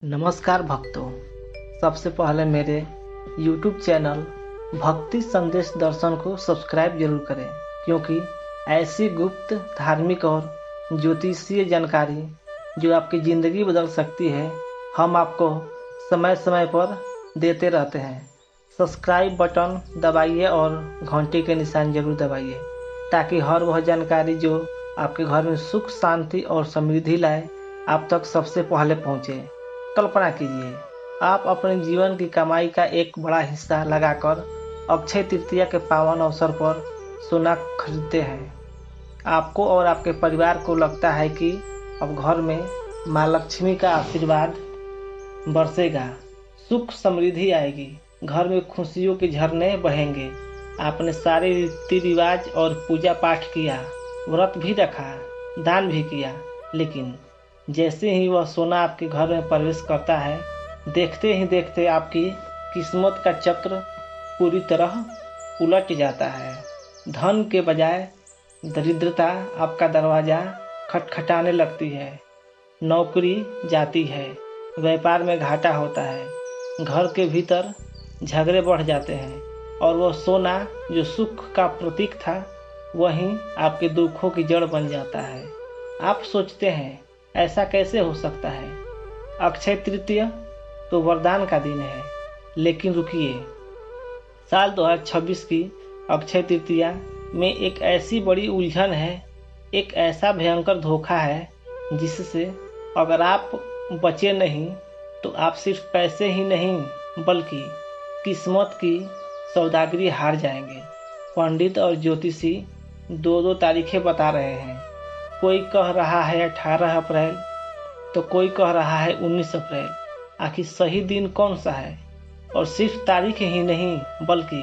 नमस्कार भक्तों। सबसे पहले मेरे YouTube चैनल भक्ति संदेश दर्शन को सब्सक्राइब जरूर करें, क्योंकि ऐसी गुप्त धार्मिक और ज्योतिषीय जानकारी जो आपकी ज़िंदगी बदल सकती है, हम आपको समय समय पर देते रहते हैं। सब्सक्राइब बटन दबाइए और घंटी के निशान जरूर दबाइए, ताकि हर वह जानकारी जो आपके घर में सुख शांति और समृद्धि लाए, आप तक सबसे पहले पहुँचे। कल्पना कीजिए, आप अपने जीवन की कमाई का एक बड़ा हिस्सा लगाकर अक्षय तृतीया के पावन अवसर पर सोना खरीदते हैं। आपको और आपके परिवार को लगता है कि अब घर में माँ लक्ष्मी का आशीर्वाद बरसेगा, सुख समृद्धि आएगी, घर में खुशियों के झरने बहेंगे। आपने सारे रीति रिवाज और पूजा पाठ किया, व्रत भी रखा, दान भी किया, लेकिन जैसे ही वह सोना आपके घर में प्रवेश करता है, देखते ही देखते आपकी किस्मत का चक्र पूरी तरह उलट जाता है। धन के बजाय दरिद्रता आपका दरवाज़ा खटखटाने लगती है, नौकरी जाती है, व्यापार में घाटा होता है, घर के भीतर झगड़े बढ़ जाते हैं और वह सोना जो सुख का प्रतीक था, वहीं आपके दुखों की जड़ बन जाता है। आप सोचते हैं, ऐसा कैसे हो सकता है? अक्षय तृतीया तो वरदान का दिन है। लेकिन रुकिए, साल 2026 की अक्षय तृतीया में एक ऐसी बड़ी उलझन है, एक ऐसा भयंकर धोखा है, जिससे अगर आप बचे नहीं तो आप सिर्फ पैसे ही नहीं बल्कि किस्मत की सौदागरी हार जाएंगे। पंडित और ज्योतिषी दो तारीखें बता रहे हैं। कोई कह रहा है 18 अप्रैल, तो कोई कह रहा है 19 अप्रैल। आखिर सही दिन कौन सा है? और सिर्फ तारीख ही नहीं, बल्कि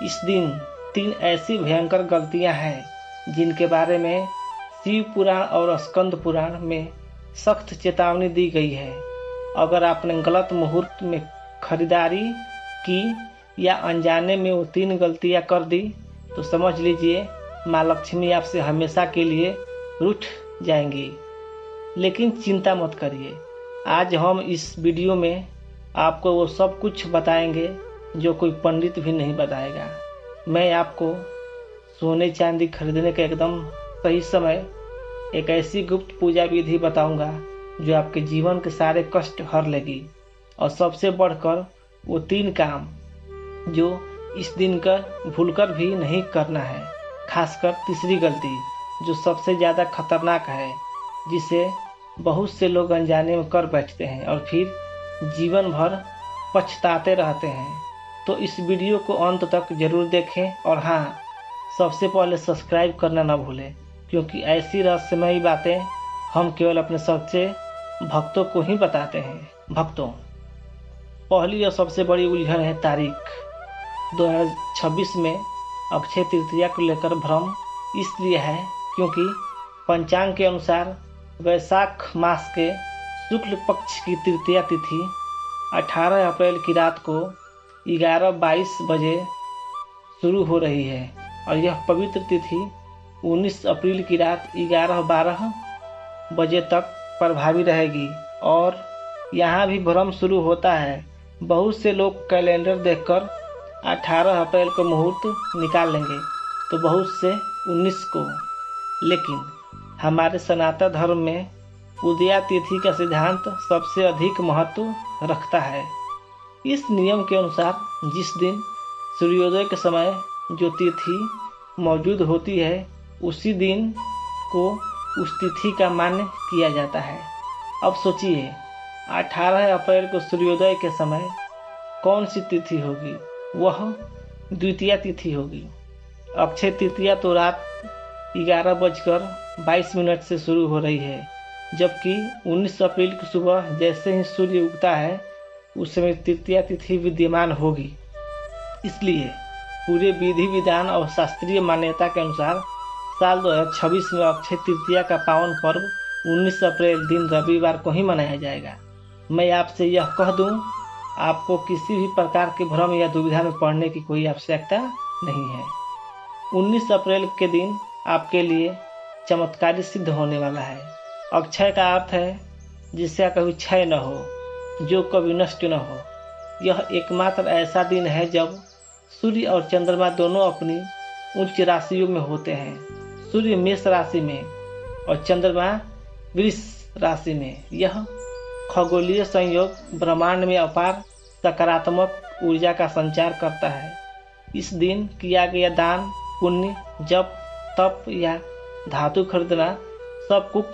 इस दिन 3 ऐसी भयंकर गलतियां हैं जिनके बारे में शिव पुराण और स्कंद पुराण में सख्त चेतावनी दी गई है। अगर आपने गलत मुहूर्त में खरीदारी की या अनजाने में वो 3 गलतियां कर दी, तो समझ लीजिए माँ लक्ष्मी आपसे हमेशा के लिए रूठ जाएंगी। लेकिन चिंता मत करिए, आज हम इस वीडियो में आपको वो सब कुछ बताएंगे जो कोई पंडित भी नहीं बताएगा। मैं आपको सोने चांदी खरीदने का एकदम सही समय, एक ऐसी गुप्त पूजा विधि बताऊंगा जो आपके जीवन के सारे कष्ट हर लेगी। और सबसे बढ़कर वो 3 काम जो इस दिन का भूलकर भी नहीं करना है। खासकर तीसरी गलती जो सबसे ज़्यादा खतरनाक है, जिसे बहुत से लोग अनजाने में कर बैठते हैं और फिर जीवन भर पछताते रहते हैं। तो इस वीडियो को अंत तक जरूर देखें और हाँ, सबसे पहले सब्सक्राइब करना ना भूलें, क्योंकि ऐसी रहस्यमयी बातें हम केवल अपने सच्चे भक्तों को ही बताते हैं। भक्तों, पहली और सबसे बड़ी उलझन है तारीख। 2026 में अक्षय तृतीया को लेकर भ्रम इसलिए है क्योंकि पंचांग के अनुसार वैशाख मास के शुक्ल पक्ष की तृतीया तिथि 18 अप्रैल की रात को 11:22 बजे शुरू हो रही है और यह पवित्र तिथि 19 अप्रैल की रात 11:12 बजे तक प्रभावी रहेगी। और यहाँ भी भ्रम शुरू होता है। बहुत से लोग कैलेंडर देखकर 18 अप्रैल को मुहूर्त निकाल लेंगे, तो बहुत से 19 को। लेकिन हमारे सनातन धर्म में उदया तिथि का सिद्धांत सबसे अधिक महत्व रखता है। इस नियम के अनुसार जिस दिन सूर्योदय के समय जो तिथि मौजूद होती है, उसी दिन को उस तिथि का मान्य किया जाता है। अब सोचिए, 18 अप्रैल को सूर्योदय के समय कौन सी तिथि होगी? वह द्वितीया तिथि होगी। अक्षय तृतीया तो रात 11:22 से शुरू हो रही है, जबकि 19 अप्रैल की सुबह जैसे ही सूर्य उगता है, उस समय तृतीया तिथि विद्यमान होगी। इसलिए पूरे विधि विधान और शास्त्रीय मान्यता के अनुसार साल 2026 में अक्षय तृतीया का पावन पर्व 19 अप्रैल दिन रविवार को ही मनाया जाएगा। मैं आपसे यह कह दूं, आपको किसी भी प्रकार के भ्रम या दुविधा में पड़ने की कोई आवश्यकता नहीं है। 19 अप्रैल के दिन आपके लिए चमत्कारी सिद्ध होने वाला है। अक्षय का अर्थ है जिसका कभी क्षय न हो। जो कभी नष्ट न हो। यह एकमात्र ऐसा दिन है जब सूर्य और चंद्रमा दोनों अपनी उच्च राशियों में होते हैं। सूर्य मेष राशि में और चंद्रमा वृष राशि में। यह खगोलीय संयोग ब्रह्मांड में अपार सकारात्मक ऊर्जा का संचार करता है। इस दिन किया गया दान, पुण्य, जप, तप या धातु खरीदना सब कुछ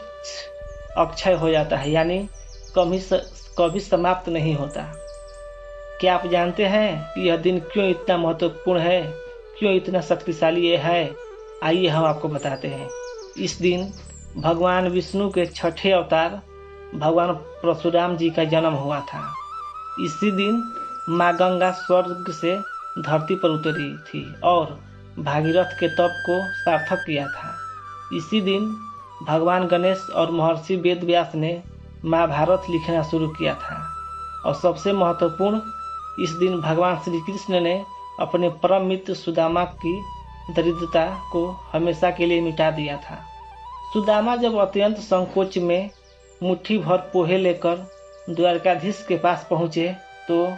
अक्षय हो जाता है, यानी कभी समाप्त नहीं होता। क्या आप जानते हैं कि यह दिन क्यों इतना महत्वपूर्ण है, क्यों इतना शक्तिशाली ये है? आइए हम आपको बताते हैं। इस दिन भगवान विष्णु के छठे अवतार भगवान परशुराम जी का जन्म हुआ था। इसी दिन माँ गंगा स्वर्ग से धरती पर उतरी थी और भागीरथ के तप को सार्थक किया था। इसी दिन भगवान गणेश और महर्षि वेद व्यास ने महाभारत लिखना शुरू किया था। और सबसे महत्वपूर्ण, इस दिन भगवान श्री कृष्ण ने अपने परम मित्र सुदामा की दरिद्रता को हमेशा के लिए मिटा दिया था। सुदामा जब अत्यंत संकोच में मुट्ठी भर पोहे लेकर द्वारकाधीश के पास पहुँचे तो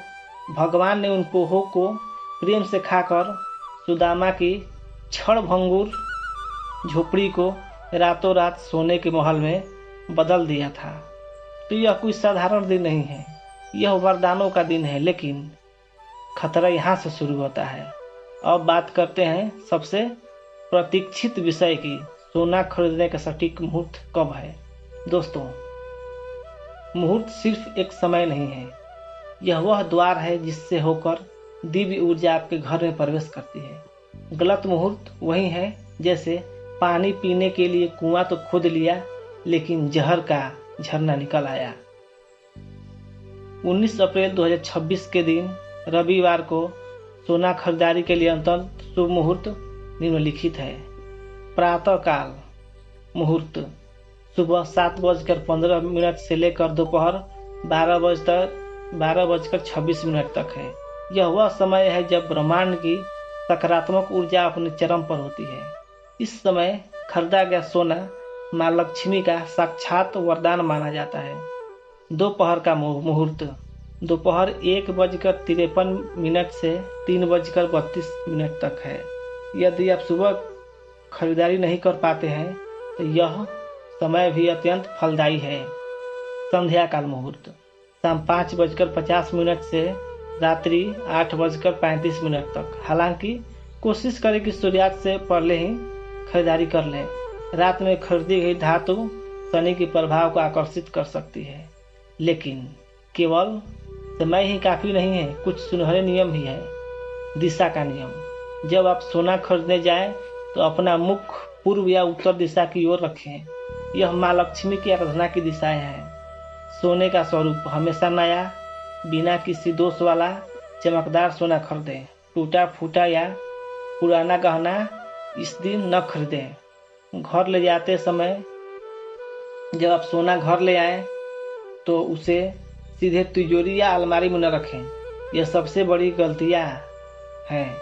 भगवान ने उन पोहों को प्रेम से खाकर सुदामा की क्षणभंगुर झोपड़ी को रातों रात सोने के महल में बदल दिया था। तो यह कोई साधारण दिन नहीं है, यह वरदानों का दिन है। लेकिन खतरा यहाँ से शुरू होता है। अब बात करते हैं सबसे प्रतीक्षित विषय की, सोना खरीदने का सटीक मुहूर्त कब है। दोस्तों, मुहूर्त सिर्फ एक समय नहीं है, यह वह द्वार है जिससे होकर दिव्य ऊर्जा आपके घर में प्रवेश करती है। गलत मुहूर्त वही है जैसे पानी पीने के लिए कुआं तो खोद लिया लेकिन जहर का झरना निकल आया। 19 अप्रैल 2026 के दिन रविवार को सोना खरीदारी के लिए अत्यंत शुभ मुहूर्त निम्नलिखित है। प्रातः काल मुहूर्त सुबह 7:15 से लेकर दोपहर 12:26 तक है। यह वह समय है जब ब्रह्मांड की सकारात्मक ऊर्जा अपने चरम पर होती है। इस समय खरीदा गया सोना माँ लक्ष्मी का साक्षात वरदान माना जाता है। दोपहर का मुहूर्त दोपहर 1:53 से 3:32 तक है। यदि आप सुबह खरीदारी नहीं कर पाते हैं तो यह समय भी अत्यंत फलदायी है। संध्या काल मुहूर्त शाम 5:50 से रात्रि 8:35 तक। हालांकि कोशिश करें कि सूर्यास्त से पहले ही खरीदारी कर लें। रात में खरीदी गई धातु शनि के प्रभाव को आकर्षित कर सकती है। लेकिन केवल समय ही काफी नहीं है, कुछ सुनहरे नियम भी है। दिशा का नियम, जब आप सोना खरीदने जाएं तो अपना मुख पूर्व या उत्तर दिशा की ओर रखें। यह माँ लक्ष्मी की आराधना की दिशाएं हैं। सोने का स्वरूप हमेशा नया, बिना किसी दोष वाला चमकदार सोना खरीदें। टूटा फूटा या पुराना गहना इस दिन न खरीदें। घर ले जाते समय जब आप सोना घर ले आएं तो उसे सीधे तिजोरी या अलमारी में न रखें। यह सबसे बड़ी गलतियां हैं।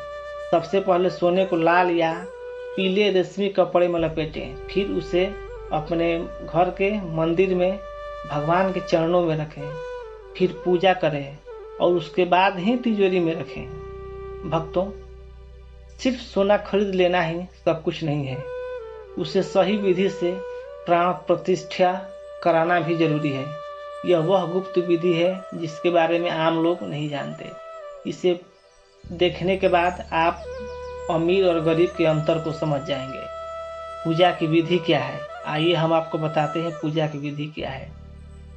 सबसे पहले सोने को लाल या पीले रेशमी कपड़े में लपेटें, फिर उसे अपने घर के मंदिर में भगवान के चरणों में रखें, फिर पूजा करें और उसके बाद ही तिजोरी में रखें। भक्तों, सिर्फ सोना खरीद लेना ही सब कुछ नहीं है, उसे सही विधि से प्राण प्रतिष्ठा कराना भी जरूरी है। यह वह गुप्त विधि है जिसके बारे में आम लोग नहीं जानते। इसे देखने के बाद आप अमीर और गरीब के अंतर को समझ जाएंगे। पूजा की विधि क्या है, आइए हम आपको बताते हैं पूजा की विधि क्या है।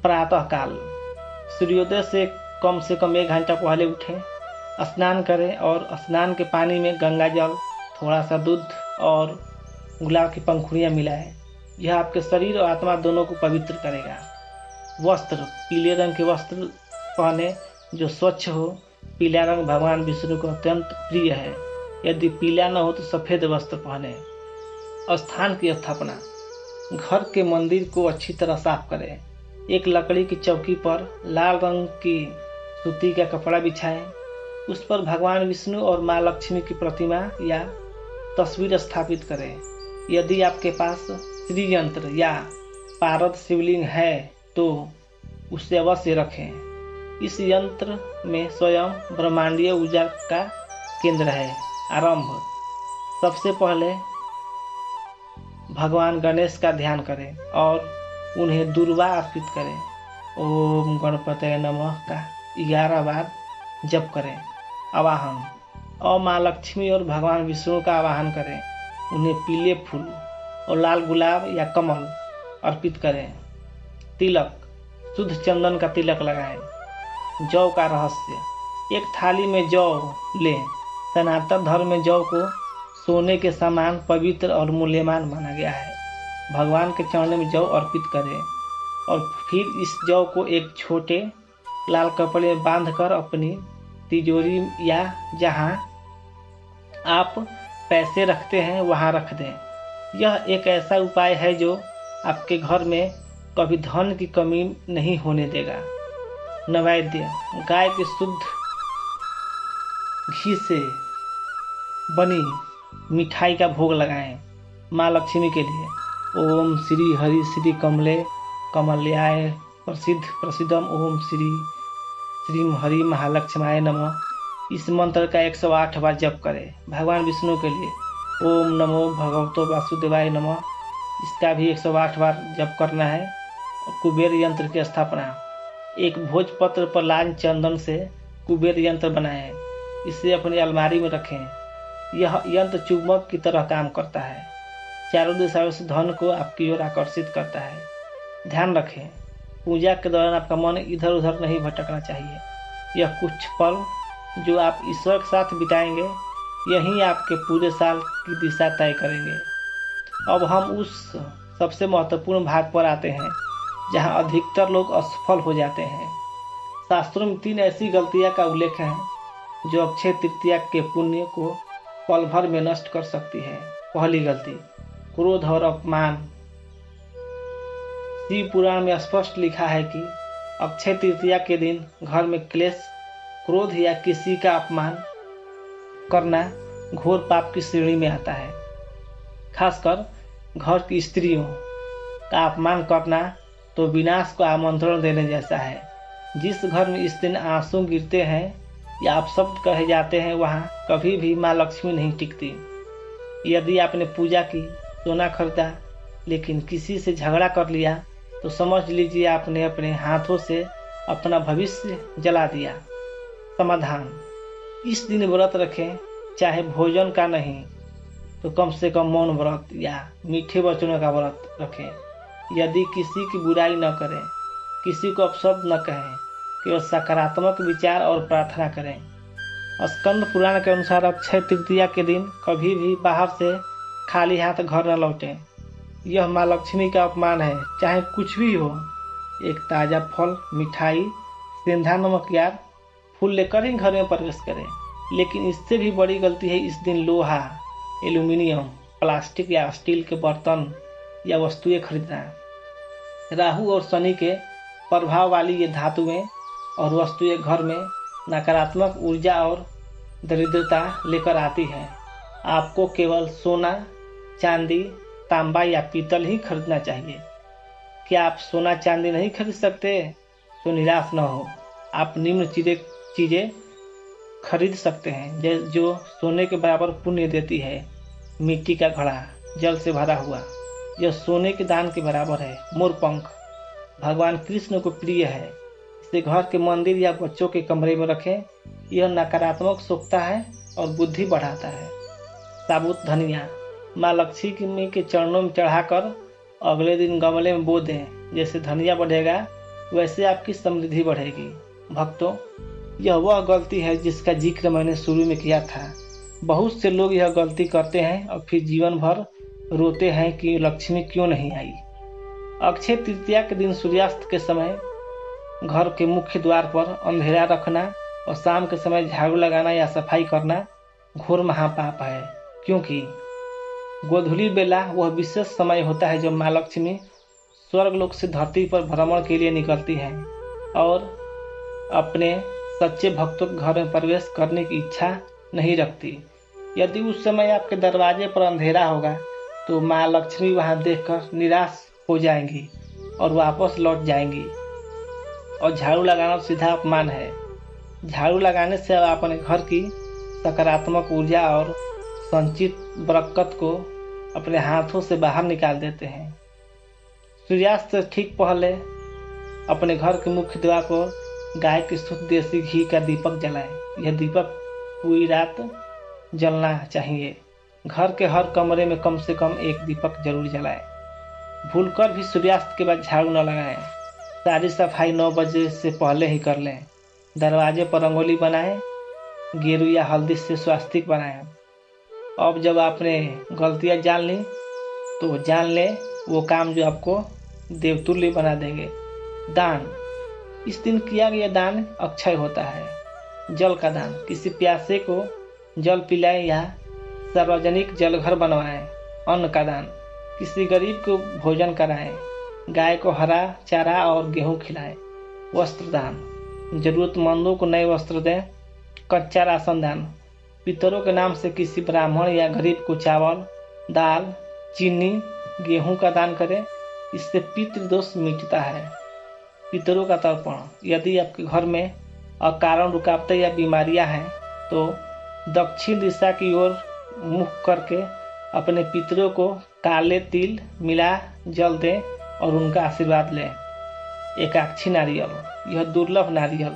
प्रातः काल सूर्योदय से कम 1 घंटा पहले उठें, स्नान करें और स्नान के पानी में गंगा जल, थोड़ा सा दूध और गुलाब की पंखुड़ियाँ मिलाएं। यह आपके शरीर और आत्मा दोनों को पवित्र करेगा। वस्त्र, पीले रंग के वस्त्र पहने जो स्वच्छ हो। पीला रंग भगवान विष्णु को अत्यंत प्रिय है। यदि पीला न हो तो सफेद वस्त्र पहने। स्थान की स्थापना, घर के मंदिर को अच्छी तरह साफ करें। एक लकड़ी की चौकी पर लाल रंग की सूती का कपड़ा बिछाएं। उस पर भगवान विष्णु और माँ लक्ष्मी की प्रतिमा या तस्वीर स्थापित करें। यदि आपके पास श्री यंत्र या पारद शिवलिंग है तो उसे अवश्य रखें। इस यंत्र में स्वयं ब्रह्मांडीय ऊर्जा का केंद्र है। आरंभ। सबसे पहले भगवान गणेश का ध्यान करें और उन्हें दुर्वा अर्पित करें। ओम गणपतये नमः का 11 बार जप करें। आवाहन। और माँ लक्ष्मी और भगवान विष्णु का आवाहन करें। उन्हें पीले फूल और लाल गुलाब या कमल अर्पित करें। तिलक। शुद्ध चंदन का तिलक लगाएं। जौ का रहस्य। एक थाली में जौ लें। सनातन धर्म में जौ को सोने के समान पवित्र और मूल्यवान माना गया है। भगवान के चरणों में जौ अर्पित करें और फिर इस जौ को एक छोटे लाल कपड़े में बांधकर अपनी तिजोरी या जहां आप पैसे रखते हैं वहां रख दें। यह एक ऐसा उपाय है जो आपके घर में कभी धन की कमी नहीं होने देगा। नैवेद्य। गाय के शुद्ध घी से बनी मिठाई का भोग लगाएं माँ लक्ष्मी के लिए। ओम श्री हरि श्री कमले कमल्याय प्रसिद्धम ओम श्री हरि महालक्ष्माय नमः। इस मंत्र का 108 बार जप करें। भगवान विष्णु के लिए ओम नमो भगवतो वासुदेवाय नमः। इसका भी 108 बार जप करना है। कुबेर यंत्र की स्थापना। एक भोजपत्र पर लाल चंदन से कुबेर यंत्र बनाएं। इसे अपनी अलमारी में रखें। यह यंत्र चुंबक की तरह काम करता है। चारों दिशाओं से धन को आपकी ओर आकर्षित करता है। ध्यान रखें, पूजा के दौरान आपका मन इधर उधर नहीं भटकना चाहिए। यह कुछ पल जो आप ईश्वर के साथ बिताएंगे यही आपके पूरे साल की दिशा तय करेंगे। अब हम उस सबसे महत्वपूर्ण भाग पर आते हैं जहां अधिकतर लोग असफल हो जाते हैं। शास्त्रों में 3 ऐसी गलतियां का उल्लेख है जो अक्षय तृतीया के पुण्य को पल भर में नष्ट कर सकती है। पहली गलती, क्रोध और अपमान। शिव पुराण में स्पष्ट लिखा है कि अक्षय तृतीया के दिन घर में क्लेश, क्रोध या किसी का अपमान करना घोर पाप की श्रेणी में आता है। खासकर घर की स्त्रियों का अपमान करना तो विनाश को आमंत्रण देने जैसा है। जिस घर में इस दिन आंसू गिरते हैं या अपशब्द कहे जाते हैं वहां कभी भी माँ लक्ष्मी नहीं टिकती। यदि आपने पूजा की, सोना खरीदा, लेकिन किसी से झगड़ा कर लिया तो समझ लीजिए आपने अपने हाथों से अपना भविष्य जला दिया। समाधान, इस दिन व्रत रखें, चाहे भोजन का नहीं तो कम से कम मौन व्रत या मीठे वचनों का व्रत रखें। यदि किसी की बुराई न करें, किसी को अपशब्द न कहें, केवल सकारात्मक विचार और प्रार्थना करें। स्कंद पुराण के अनुसार अक्षय तृतीया के दिन कभी भी बाहर से खाली हाथ घर न लौटें। यह माँ लक्ष्मी का अपमान है। चाहे कुछ भी हो, एक ताज़ा फल, मिठाई, सेंधा नमक या फूल लेकर ही घर में प्रवेश करें। लेकिन इससे भी बड़ी गलती है इस दिन लोहा, एल्यूमिनियम, प्लास्टिक या स्टील के बर्तन या वस्तुएं खरीदना। राहु और शनि के प्रभाव वाली ये धातुएं और वस्तुएं घर में नकारात्मक ऊर्जा और दरिद्रता लेकर आती हैं। आपको केवल सोना, चांदी, तांबा या पीतल ही खरीदना चाहिए। क्या आप सोना चांदी नहीं खरीद सकते तो निराश न हो। आप निम्न चीजें खरीद सकते हैं जो सोने के बराबर पुण्य देती है। मिट्टी का घड़ा जल से भरा हुआ, यह सोने के दान के बराबर है। मोरपंख भगवान कृष्ण को प्रिय है। इसे घर के मंदिर या बच्चों के कमरे में रखें। यह नकारात्मक सोखता है और बुद्धि बढ़ाता है। साबुत धनिया माँ लक्ष्मी के चरणों में चढ़ाकर अगले दिन गमले में बो दें। जैसे धनिया बढ़ेगा वैसे आपकी समृद्धि बढ़ेगी। भक्तों, यह वह गलती है जिसका जिक्र मैंने शुरू में किया था। बहुत से लोग यह गलती करते हैं और फिर जीवन भर रोते हैं कि लक्ष्मी क्यों नहीं आई। अक्षय तृतीया के दिन सूर्यास्त के समय घर के मुख्य द्वार पर अंधेरा रखना और शाम के समय झाड़ू लगाना या सफाई करना घोर महापाप है, क्योंकि गोधूली बेला वह विशेष समय होता है जब माँ लक्ष्मी स्वर्गलोक से धरती पर भ्रमण के लिए निकलती हैं और अपने सच्चे भक्तों के घर में प्रवेश करने की इच्छा नहीं रखती। यदि उस समय आपके दरवाजे पर अंधेरा होगा तो माँ लक्ष्मी वहां देखकर निराश हो जाएंगी और वापस लौट जाएंगी। और झाड़ू लगाना सीधा अपमान है। झाड़ू लगाने से आप अपने घर की सकारात्मक ऊर्जा और संचित बरकत को अपने हाथों से बाहर निकाल देते हैं। सूर्यास्त से ठीक पहले अपने घर के मुख्य द्वार पर गाय के शुद्ध देसी घी का दीपक जलाएं। यह दीपक पूरी रात जलना चाहिए। घर के हर कमरे में कम से कम एक दीपक जरूर जलाएं। भूलकर भी सूर्यास्त के बाद झाड़ू न लगाएं। सारी सफाई 9 बजे से पहले ही कर लें। दरवाजे पर रंगोली बनाएं। गेरू या हल्दी से स्वास्तिक बनाएं। अब जब आपने गलतियां जान ली तो जान लें वो काम जो आपको देवतुल्य बना देंगे। दान, इस दिन किया गया दान अक्षय होता है। जल का दान, किसी प्यासे को जल पिलाएं या सार्वजनिक जलघर बनवाएं। अन्न का दान, किसी गरीब को भोजन कराएं। गाय को हरा चारा और गेहूं खिलाएं। वस्त्र दान, जरूरतमंदों को नए वस्त्र दें। कच्चा राशन दान, पितरों के नाम से किसी ब्राह्मण या गरीब को चावल, दाल, चीनी, गेहूं का दान करें। इससे पितृदोष मिटता है। पितरों का तर्पण, यदि आपके घर में अकारण रुकावटें या बीमारियां हैं तो दक्षिण दिशा की ओर मुख करके अपने पितरों को काले तिल मिला जल दें और उनका आशीर्वाद लें। एकाक्षी नारियल, यह दुर्लभ नारियल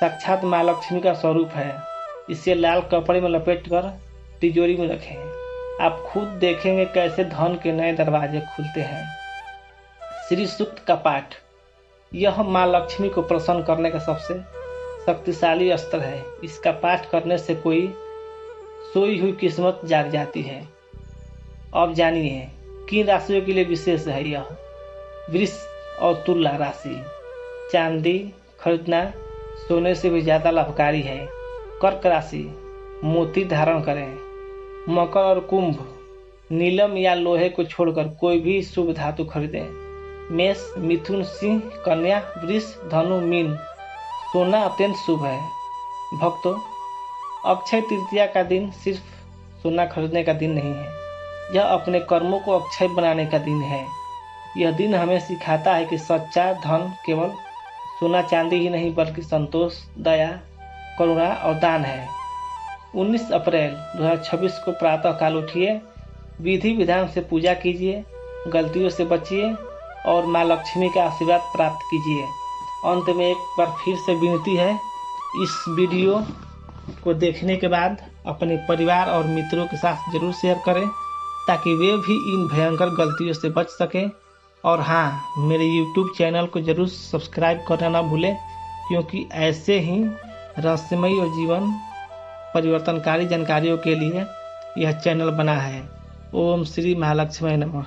साक्षात माँ लक्ष्मी का स्वरूप है। इसे लाल कपड़े में लपेटकर तिजोरी में रखें। आप खुद देखेंगे कैसे धन के नए दरवाजे खुलते हैं। श्री सूक्त का पाठ, यह माँ लक्ष्मी को प्रसन्न करने का सबसे शक्तिशाली अस्त्र है। इसका पाठ करने से कोई सोई हुई किस्मत जाग जाती है। अब जानिए किन राशियों के लिए विशेष है यह। वृष और तुला राशि, चांदी खरीदना सोने से भी ज्यादा लाभकारी है। कर्क राशि, मोती धारण करें। मकर और कुंभ, नीलम या लोहे को छोड़कर कोई भी शुभ धातु खरीदें। मेष, मिथुन, सिंह, कन्या, वृष, धनु, मीन, सोना अत्यंत शुभ है। भक्तों, अक्षय तृतीया का दिन सिर्फ सोना खरीदने का दिन नहीं है, यह अपने कर्मों को अक्षय बनाने का दिन है। यह दिन हमें सिखाता है कि सच्चा धन केवल सोना चांदी ही नहीं बल्कि संतोष, दया, करुणा और दान है। 19 अप्रैल 2026 को प्रातः काल उठिए, विधि विधान से पूजा कीजिए, गलतियों से बचिए और माँ लक्ष्मी का आशीर्वाद प्राप्त कीजिए। अंत में एक बार फिर से विनती है, इस वीडियो को देखने के बाद अपने परिवार और मित्रों के साथ जरूर शेयर करें ताकि वे भी इन भयंकर गलतियों से बच सकें। और हाँ, मेरे YouTube चैनल को जरूर सब्सक्राइब करना ना भूलें, क्योंकि ऐसे ही रहस्यमयी और जीवन परिवर्तनकारी जानकारियों के लिए यह चैनल बना है। ओम श्री महालक्ष्मी नमः।